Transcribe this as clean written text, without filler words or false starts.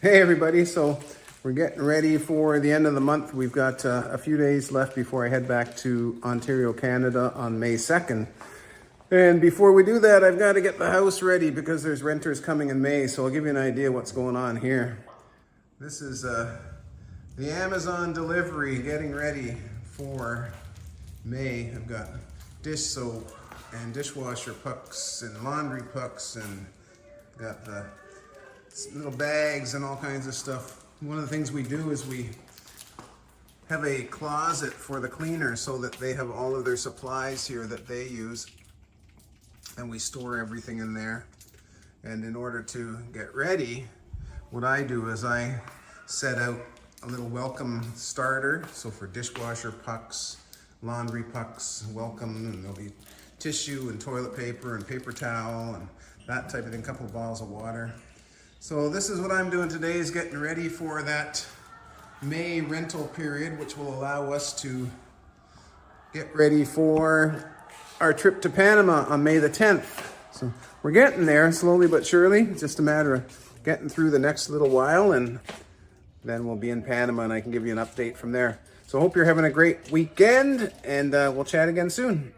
Hey everybody, so we're getting ready for the end of the month. We've got a few days left before I head back to Ontario, Canada on May 2nd. And before we do that, I've got to get the house ready because there's renters coming in May. So I'll give you an idea what's going on here. This is the Amazon delivery getting ready for May. I've got dish soap and dishwasher pucks and laundry pucks and got the little bags and all kinds of stuff. One of the things we do is we have a closet for the cleaners so that they have all of their supplies here that they use, and we store everything in there. And in order to get ready, what I do is I set out a little welcome starter. So for dishwasher pucks, laundry pucks, welcome, and there'll be tissue and toilet paper and paper towel and that type of thing, a couple of bottles of water. So this is what I'm doing today, is getting ready for that May rental period, which will allow us to get ready for our trip to Panama on May the 10th. So we're getting there slowly but surely. It's just a matter of getting through the next little while, and then we'll be in Panama and I can give you an update from there. So I hope you're having a great weekend, and we'll chat again soon.